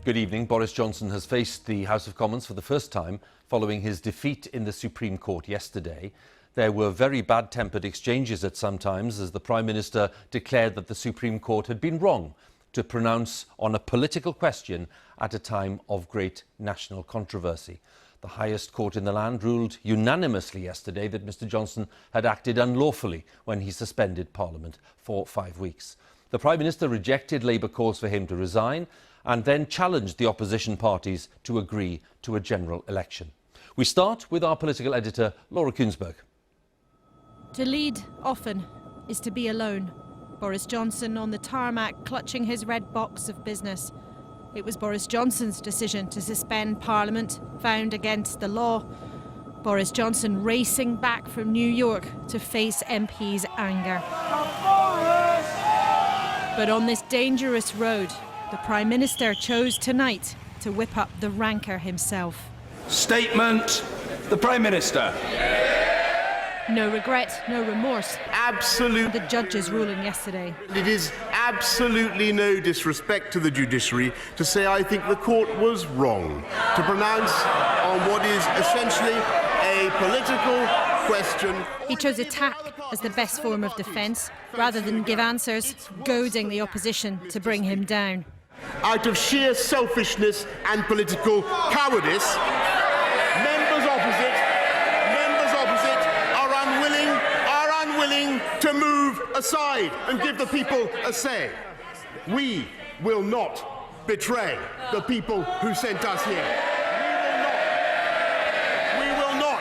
Good evening. Boris Johnson has faced the House of Commons for the first time following his defeat in the Supreme Court yesterday. There were very bad-tempered exchanges at some times as the Prime Minister declared that the Supreme Court had been wrong to pronounce on a political question at a time of great national controversy. The highest court in the land ruled unanimously yesterday that Mr Johnson had acted unlawfully when he suspended Parliament for 5 weeks. The Prime Minister rejected Labour calls for him to resign and then challenged the opposition parties to agree to a general election. We start with our political editor, Laura Kuensberg. To lead often is to be alone. Boris Johnson on the tarmac clutching his red box of business. It was Boris Johnson's decision to suspend Parliament, found against the law. Boris Johnson racing back from New York to face MPs' anger. But on this dangerous road, the Prime Minister chose tonight to whip up the rancour himself. Statement, the Prime Minister. No regret, no remorse. Absolute. The judge's ruling yesterday. It is absolutely no disrespect to the judiciary to say I think the court was wrong to pronounce on what is essentially a political question. He chose attack as the best form of defence rather than give answers, goading the opposition to bring him down. Out of sheer selfishness and political cowardice, members opposite are unwilling to move aside and give the people a say. We will not betray the people who sent us here. We will not.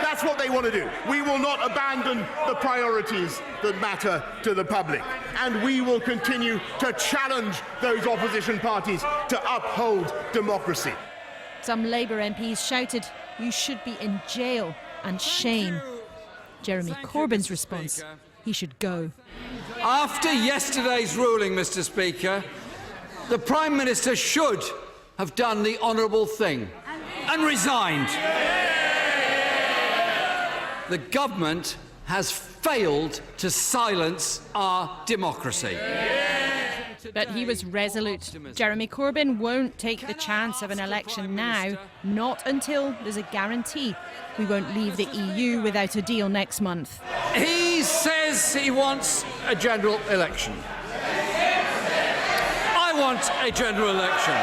That's what they want to do. We will not abandon the priorities that matter to the public. And we will continue to challenge those opposition parties to uphold democracy. Some Labour MPs shouted, "You should be in jail," and shame. Jeremy Corbyn's response, he should go. After yesterday's ruling, Mr Speaker, the Prime Minister should have done the honourable thing and resigned. The government has failed to silence our democracy. But he was resolute. Jeremy Corbyn won't take the chance of an election now, not until there's a guarantee we won't leave the EU without a deal next month. He says he wants a general election. I want a general election.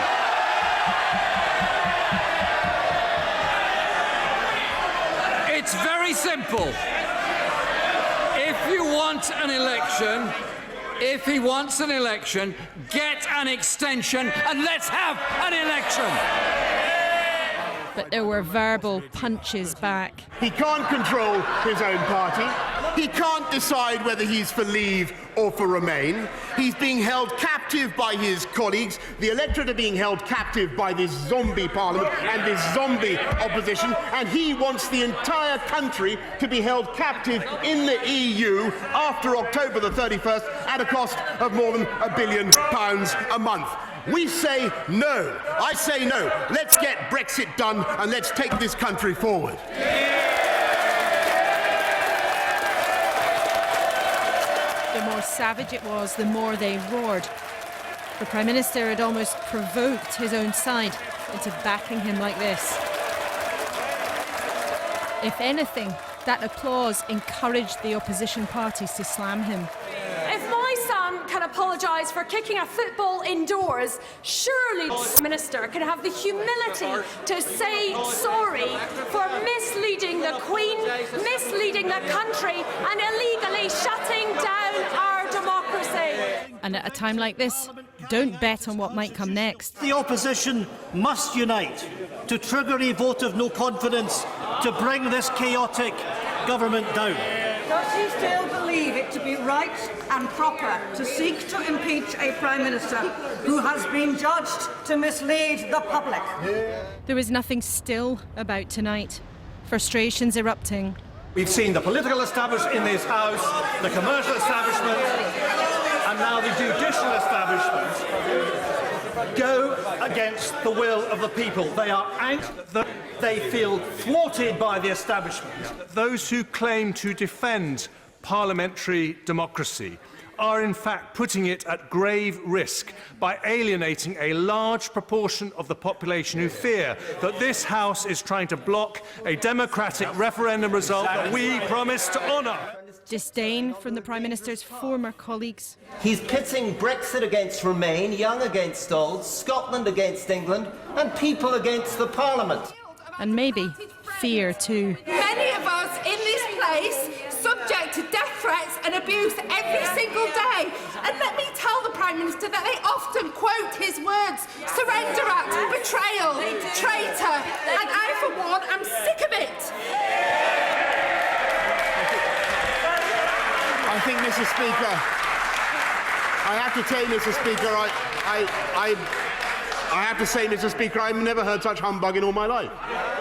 It's very simple. If you want an election, if he wants an election, get an extension and let's have an election. But there were verbal punches back. He can't control his own party. He can't decide whether he's for leave or for remain. He's being held captive by his colleagues. The electorate are being held captive by this zombie parliament and this zombie opposition. And he wants the entire country to be held captive in the EU after October the 31st at a cost of more than £1 billion a month. We say no. I say no. Let's get Brexit done and let's take this country forward. The more savage it was, the more they roared. The Prime Minister had almost provoked his own side into backing him like this. If anything, that applause encouraged the opposition parties to slam him. If my son can apologise for kicking a football indoors, surely the Minister can have the humility to say sorry for misleading the Queen, misleading the country and illegally shutting down our democracy. And at a time like this, don't bet on what might come next. The opposition must unite to trigger a vote of no confidence to bring this chaotic government down. Does he still believe it to be right and proper to seek to impeach a Prime Minister who has been judged to mislead the public? There was nothing still about tonight. Frustrations erupting. We've seen the political establishment in this House, the commercial establishment, and now the judicial establishment go against the will of the people. They are out. They feel thwarted by the establishment. Those who claim to defend parliamentary democracy are in fact putting it at grave risk by alienating a large proportion of the population who fear that this House is trying to block a democratic referendum result that we promised to honour. Disdain from the Prime Minister's former colleagues. He's pitting Brexit against Remain, Young against old, Scotland against England, and people against the Parliament. And maybe fear too. Many of us in this place subject to death threats and abuse every single day. And let me tell the Prime Minister that they often quote his words: surrender act, betrayal, traitor. And I, for one, am sick of it. I think, Mr. Speaker, I have to say, Mr. Speaker, I have to say, Mr. Speaker, I've never heard such humbug in all my life.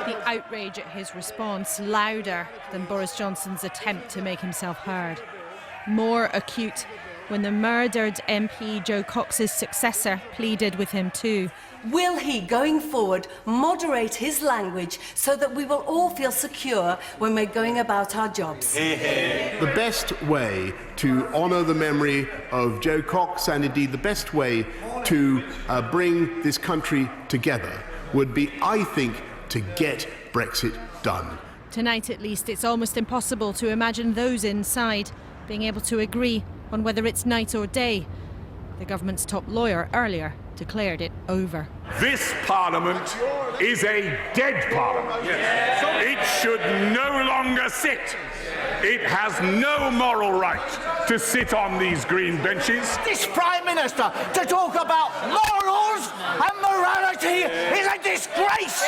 The outrage at his response louder than Boris Johnson's attempt to make himself heard. More acute when the murdered MP Joe Cox's successor pleaded with him too. Will he, going forward, moderate his language so that we will all feel secure when we're going about our jobs? The best way to honour the memory of Joe Cox, and indeed the best way to bring this country together, would be, I think, to get Brexit done. Tonight, at least, it's almost impossible to imagine those inside being able to agree on whether it's night or day. The government's top lawyer earlier declared it over. This Parliament is a dead Parliament. It should no longer sit. It has no moral right to sit on these green benches. This Prime Minister to talk about morals and morality is a disgrace!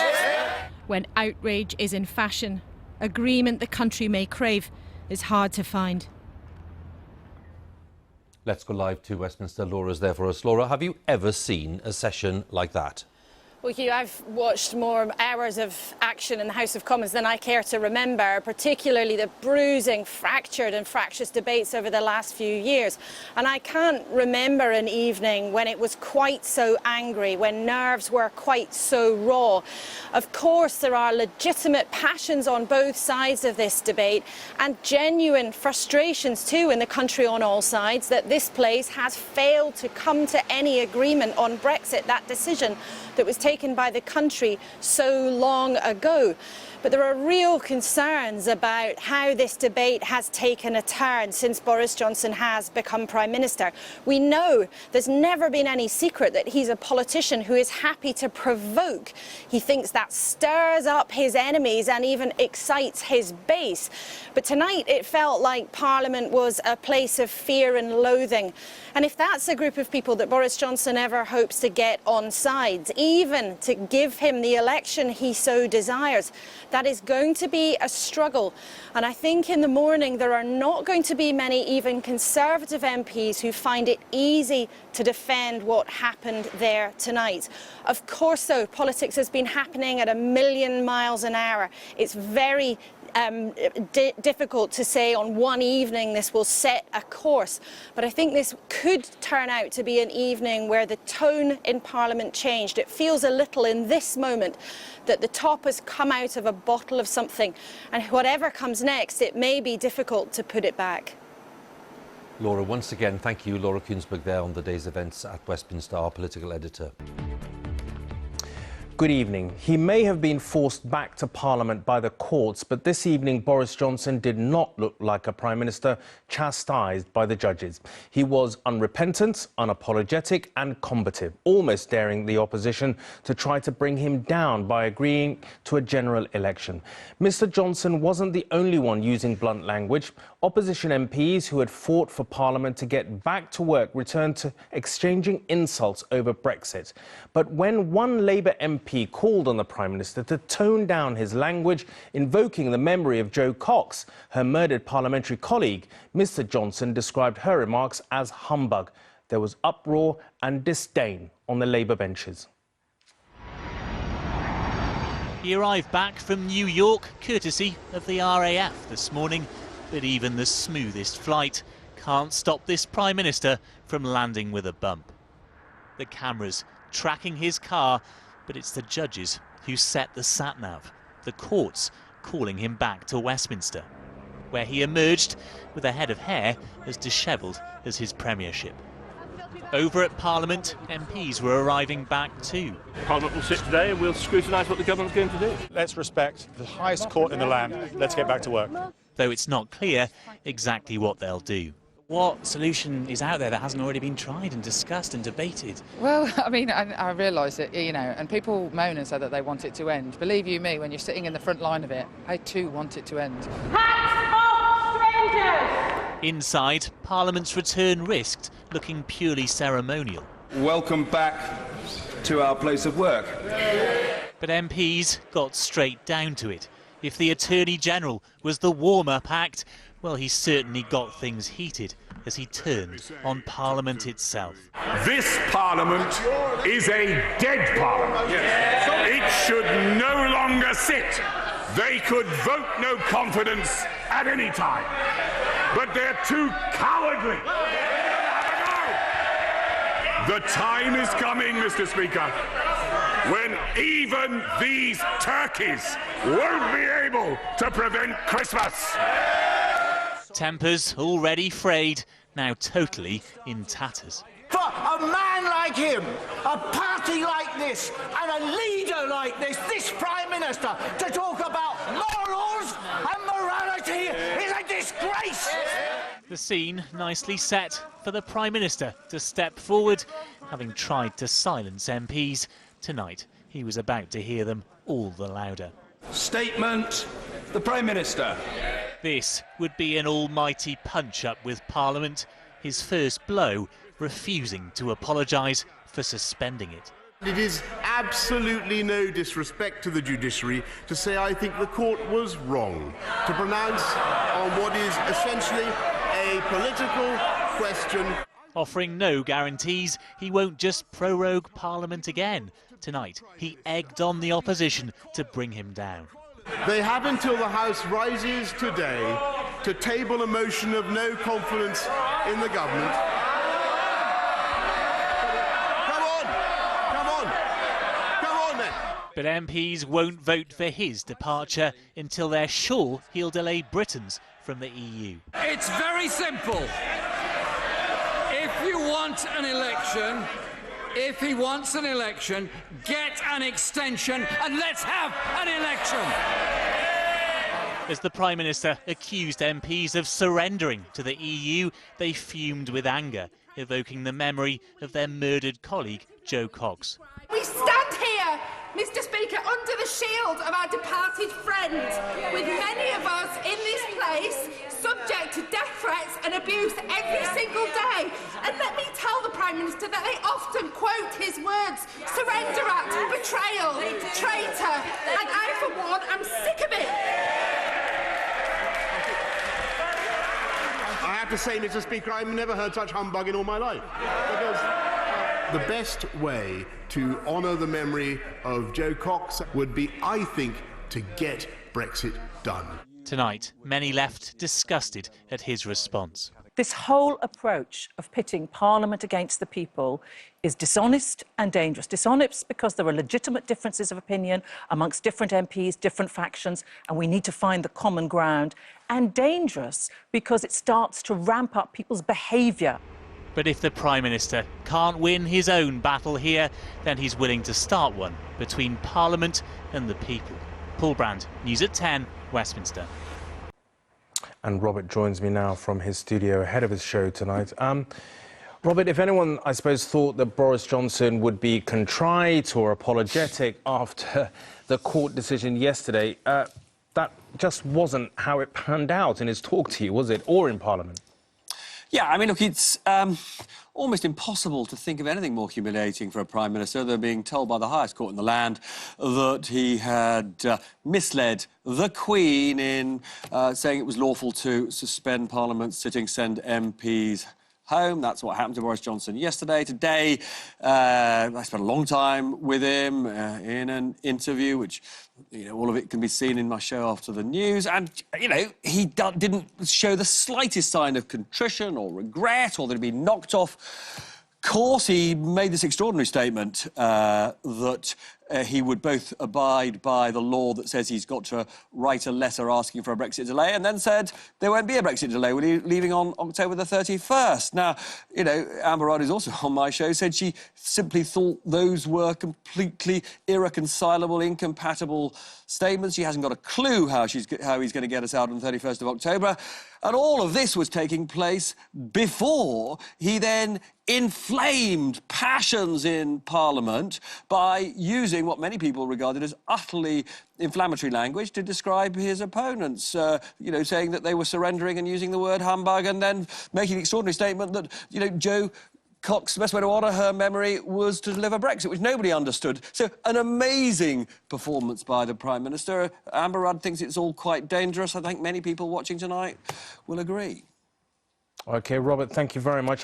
When outrage is in fashion, agreement the country may crave is hard to find. Let's go live to Westminster. Laura's there for us. Laura, have you ever seen a session like that? Well, Hugh, I've watched more hours of action in the House of Commons than I care to remember, particularly the bruising, fractured and fractious debates over the last few years. And I can't remember an evening when it was quite so angry, when nerves were quite so raw. Of course, there are legitimate passions on both sides of this debate and genuine frustrations too in the country on all sides that this place has failed to come to any agreement on Brexit, that decision that was taken by the country so long ago. But there are real concerns about how this debate has taken a turn since Boris Johnson has become Prime Minister. We know there's never been any secret that he's a politician who is happy to provoke. He thinks that stirs up his enemies and even excites his base. But tonight it felt like Parliament was a place of fear and loathing. And if that's a group of people that Boris Johnson ever hopes to get on sides, even to give him the election he so desires, that is going to be a struggle. And I think in the morning there are not going to be many even Conservative MPs who find it easy to defend what happened there tonight. Of course, though, politics has been happening at 1,000,000 miles an hour. It's very difficult to say on one evening this will set a course, but I think this could turn out to be an evening where the tone in Parliament changed. It feels a little in this moment that the top has come out of a bottle of something, and whatever comes next, it may be difficult to put it back. Laura, once again, thank you. Laura Kuensberg there on the day's events at Westminster, our political editor. Good evening. He may have been forced back to Parliament by the courts, but this evening Boris Johnson did not look like a Prime Minister chastised by the judges. He was unrepentant, unapologetic and combative, almost daring the opposition to try to bring him down by agreeing to a general election. Mr Johnson wasn't the only one using blunt language. Opposition MPs who had fought for Parliament to get back to work returned to exchanging insults over Brexit. But when one Labour MP called on the Prime Minister to tone down his language, invoking the memory of Joe Cox, her murdered parliamentary colleague, Mr Johnson described her remarks as humbug. There was uproar and disdain on the Labour benches. He arrived back from New York, courtesy of the RAF this morning. But even the smoothest flight can't stop this Prime Minister from landing with a bump. The cameras tracking his car, but it's the judges who set the sat-nav. The courts calling him back to Westminster, where he emerged with a head of hair as dishevelled as his premiership. Over at Parliament, MPs were arriving back too. Parliament will sit today and we'll scrutinise what the government's going to do. Let's respect the highest court in the land. Let's get back to work. Though it's not clear exactly what they'll do. What solution is out there that hasn't already been tried and discussed and debated? Well, I mean, I realise that, you know, and people moan and say that they want it to end. Believe you me, when you're sitting in the front line of it, I too want it to end. Hands off strangers! Inside, Parliament's return risked, looking purely ceremonial. Welcome back to our place of work. But MPs got straight down to it. If the Attorney-General was the warm-up act, well, he certainly got things heated as he turned on Parliament itself. This Parliament is a dead Parliament. It should no longer sit. They could vote no confidence at any time. But they're too cowardly. The time is coming, Mr. Speaker, when even these turkeys won't be able to prevent Christmas. Tempers already frayed, now totally in tatters. For a man like him, a party like this, and a leader like this Prime Minister, to talk about morals and morality is a disgrace! The scene nicely set for the Prime Minister to step forward, having tried to silence MPs. Tonight, he was about to hear them all the louder. Statement, the Prime Minister. This would be an almighty punch-up with Parliament, his first blow refusing to apologise for suspending it. It is absolutely no disrespect to the judiciary to say I think the court was wrong to pronounce on what is essentially a political question. Offering no guarantees, he won't just prorogue Parliament again. Tonight, he egged on the opposition to bring him down. They have until the House rises today to table a motion of no confidence in the government. Come on then. But MPs won't vote for his departure until they're sure he'll delay Britain's from the EU. It's very simple. If you want an election, if he wants an election, get an extension and let's have an election. As the Prime Minister accused MPs of surrendering to the EU, they fumed with anger, evoking the memory of their murdered colleague, Jo Cox. We stand here, Mr. Speaker, under the shield of our departed friend, with many of us in this place subject to death threats and abuse every single day. And let me tell the Prime Minister that they often quote his words: surrender act, betrayal, traitor. And I, for one, am sick of it. I have to say, Mr. Speaker, I've never heard such humbug in all my life. Because the best way to honour the memory of Jo Cox would be, I think, to get Brexit done. Tonight, many left disgusted at his response. This whole approach of pitting Parliament against the people is dishonest and dangerous. Dishonest because there are legitimate differences of opinion amongst different MPs, different factions, and we need to find the common ground. And dangerous because it starts to ramp up people's behaviour. But if the Prime Minister can't win his own battle here, then he's willing to start one between Parliament and the people. Paul Brand, News at 10, Westminster. And Robert joins me now from his studio ahead of his show tonight. Robert, if anyone, I suppose, thought that Boris Johnson would be contrite or apologetic after the court decision yesterday, that just wasn't how it panned out in his talk to you, was it? Or in Parliament? Yeah, I mean, look, it's almost impossible to think of anything more humiliating for a Prime Minister than being told by the highest court in the land that he had misled the Queen in saying it was lawful to suspend Parliament sitting, send MPs home. That's what happened to Boris Johnson yesterday. Today, I spent a long time with him in an interview, which, you know, all of it can be seen in my show after the news. And, you know, he didn't show the slightest sign of contrition or regret or that he'd been knocked off course. He made this extraordinary statement that he would both abide by the law that says he's got to write a letter asking for a Brexit delay, and then said there won't be a Brexit delay. We're leaving on October the 31st. Now, you know, Amber Rudd, who's also on my show, said she simply thought those were completely irreconcilable, incompatible statements. She hasn't got a clue how he's going to get us out on the 31st of October. And all of this was taking place before he then inflamed passions in Parliament by using what many people regarded as utterly inflammatory language to describe his opponents, you know, saying that they were surrendering and using the word humbug, and then making the extraordinary statement that, you know, Jo Cox's best way to honour her memory was to deliver Brexit, which nobody understood. So an amazing performance by the Prime Minister. Amber Rudd thinks it's all quite dangerous. I think many people watching tonight will agree. OK, Robert, thank you very much.